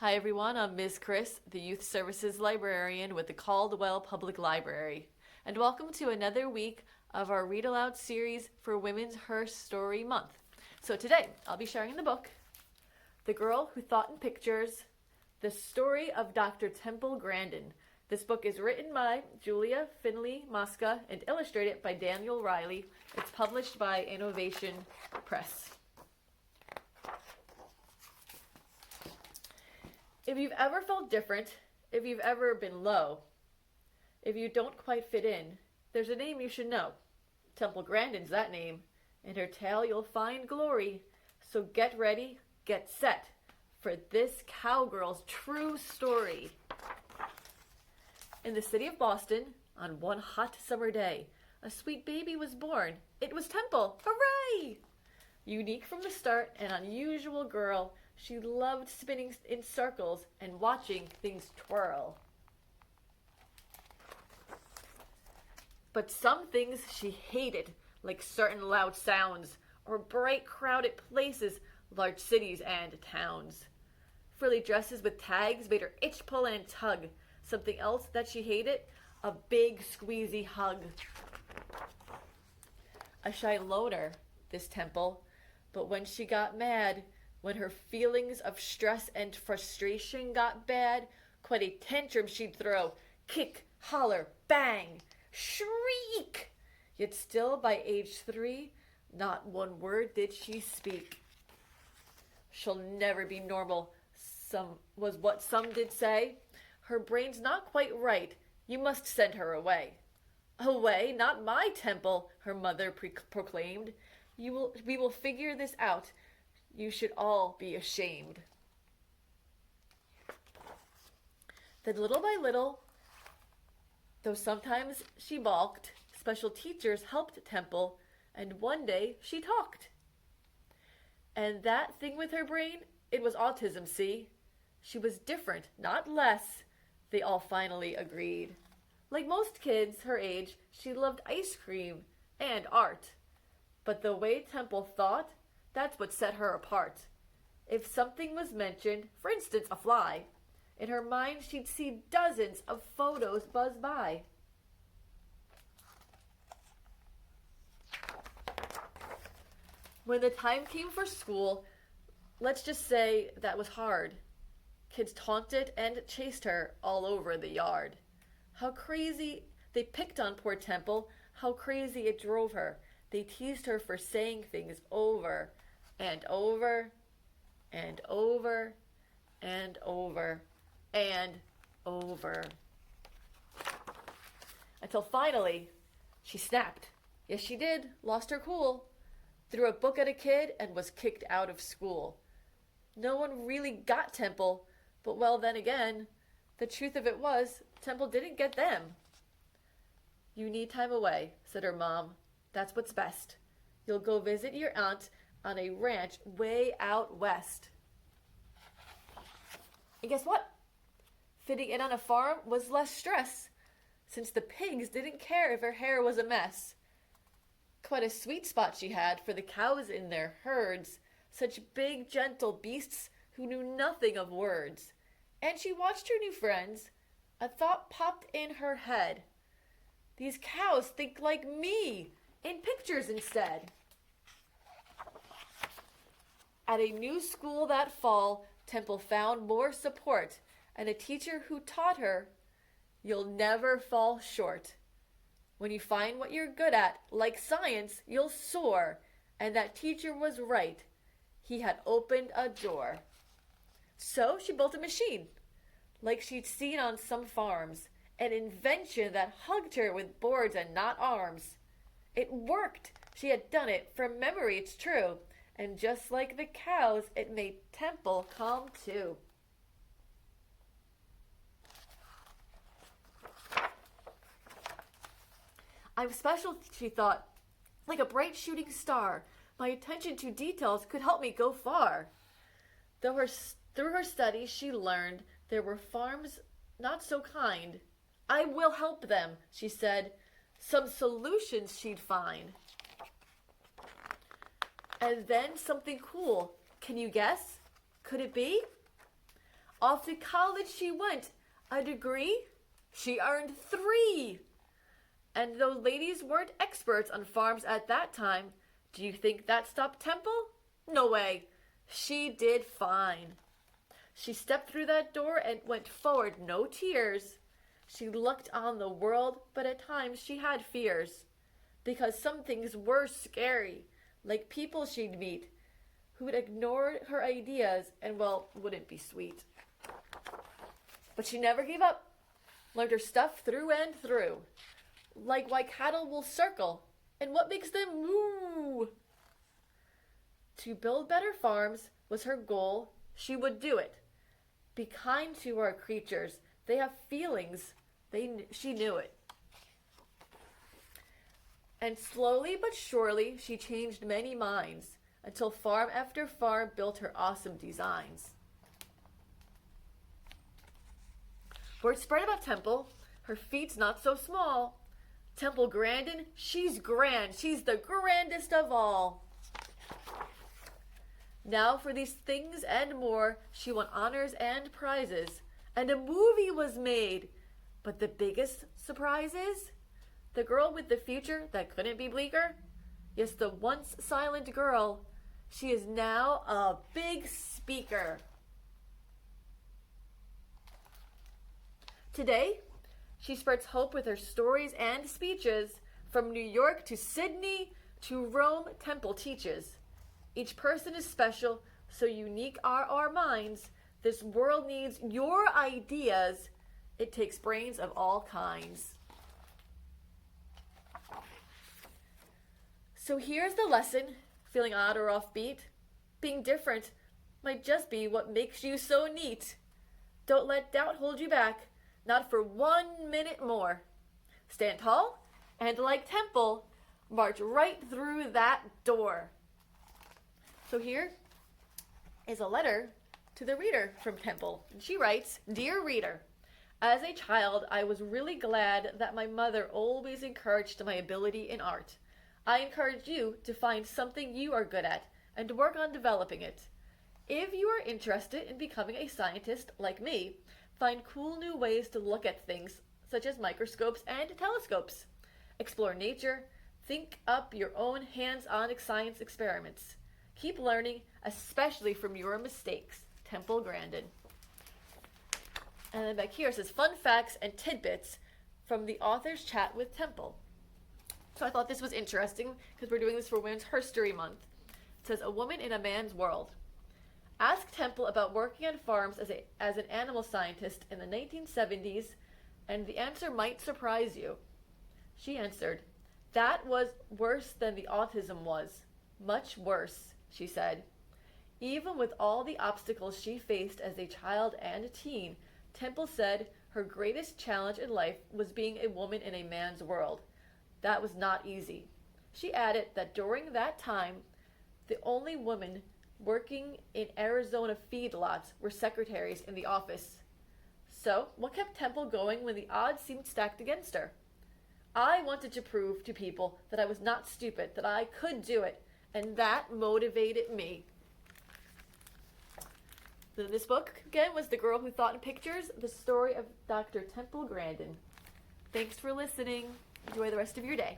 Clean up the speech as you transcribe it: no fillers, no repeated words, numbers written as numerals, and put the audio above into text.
Hi everyone, I'm Ms. Chris, the Youth Services Librarian with the Caldwell Public Library, and welcome to another week of our Read Aloud series for Women's HerStory Month. So today, I'll be sharing the book, The Girl Who Thought in Pictures, The Story of Dr. Temple Grandin. This book is written by Julia Finley Mosca and illustrated by Daniel Riley. It's published by Innovation Press. If you've ever felt different, if you've ever been low, if you don't quite fit in, there's a name you should know. Temple Grandin's that name. In her tale you'll find glory. So get ready, get set for this cowgirl's true story. In the city of Boston, on one hot summer day, a sweet baby was born. It was Temple. Hooray! Unique from the start, an unusual girl, she loved spinning in circles and watching things twirl. But some things she hated, like certain loud sounds or bright crowded places, large cities and towns. Frilly dresses with tags made her itch, pull, and tug. Something else that she hated, a big squeezy hug. A shy loner, this Temple, but when she got mad, when her feelings of stress and frustration got bad, quite a tantrum she'd throw. Kick, holler, bang, shriek. Yet still by age 3, not one word did she speak. She'll never be normal, was what some did say. Her brain's not quite right. You must send her away. Away? Not my Temple, her mother proclaimed. We will figure this out. You should all be ashamed. Then little by little, though sometimes she balked, special teachers helped Temple, and one day she talked. And that thing with her brain, it was autism, see? She was different, not less, they all finally agreed. Like most kids her age, she loved ice cream and art. But the way Temple thought, that's what set her apart. If something was mentioned, for instance, a fly, in her mind she'd see dozens of photos buzz by. When the time came for school, let's just say that was hard. Kids taunted and chased her all over the yard. How crazy they picked on poor Temple, how crazy it drove her. They teased her for saying things over and over and over and over and over. Until finally, she snapped. Yes, she did. Lost her cool. Threw a book at a kid and was kicked out of school. No one really got Temple, but well, then again, the truth of it was, Temple didn't get them. You need time away, said her mom. That's what's best. You'll go visit your aunt on a ranch way out west. And guess what? Fitting in on a farm was less stress, since the pigs didn't care if her hair was a mess. Quite a sweet spot she had for the cows in their herds, such big, gentle beasts who knew nothing of words. And she watched her new friends. A thought popped in her head. These cows think like me, in pictures instead. At a new school that fall, Temple found more support and a teacher who taught her, you'll never fall short. When you find what you're good at, like science, you'll soar. And that teacher was right. He had opened a door. So she built a machine, like she'd seen on some farms, an invention that hugged her with boards and not arms. It worked. She had done it from memory, it's true. And just like the cows, it made Temple calm too. I'm special, she thought, like a bright shooting star. My attention to details could help me go far. Through her studies, she learned there were farms not so kind. I will help them, she said. Some solutions she'd find. And then something cool. Can you guess? Could it be? Off to college she went. A degree? She earned 3. And though ladies weren't experts on farms at that time, do you think that stopped Temple? No way. She did fine. She stepped through that door and went forward, no tears. She looked on the world, but at times she had fears. Because some things were scary, like people she'd meet who would ignore her ideas and, well, wouldn't be sweet. But she never gave up, learned her stuff through and through. Like why cattle will circle and what makes them moo. To build better farms was her goal. She would do it. Be kind to our creatures. They have feelings. She knew it. And slowly but surely, she changed many minds until farm after farm built her awesome designs. Word spread about Temple. Her feet's not so small. Temple Grandin, she's grand. She's the grandest of all. Now for these things and more, she won honors and prizes. And a movie was made. But the biggest surprise is the girl with the future that couldn't be bleaker. Yes, the once silent girl. She is now a big speaker. Today, she spreads hope with her stories and speeches. From New York to Sydney to Rome, Temple teaches. Each person is special, so unique are our minds. This world needs your ideas. It takes brains of all kinds. So here's the lesson. Feeling odd or offbeat? Being different might just be what makes you so neat. Don't let doubt hold you back. Not for 1 minute more. Stand tall and like Temple, march right through that door. So here is a letter to the reader from Temple. And she writes, Dear reader, as a child, I was really glad that my mother always encouraged my ability in art. I encourage you to find something you are good at and to work on developing it. If you are interested in becoming a scientist like me, find cool new ways to look at things such as microscopes and telescopes. Explore nature. Think up your own hands-on science experiments. Keep learning, especially from your mistakes. Temple Grandin. And then back here it says fun facts and tidbits from the author's chat with Temple. So I thought this was interesting because we're doing this for Women's HerStory Month. It says, a woman in a man's world. Ask Temple about working on farms as an animal scientist in the 1970s, and the answer might surprise you. She answered, that was worse than the autism was. Much worse, she said. Even with all the obstacles she faced as a child and a teen, Temple said her greatest challenge in life was being a woman in a man's world. That was not easy. She added that during that time, the only women working in Arizona feedlots were secretaries in the office. So, what kept Temple going when the odds seemed stacked against her? I wanted to prove to people that I was not stupid, that I could do it, and that motivated me. So this book, again, was The Girl Who Thought in Pictures, the story of Dr. Temple Grandin. Thanks for listening. Enjoy the rest of your day.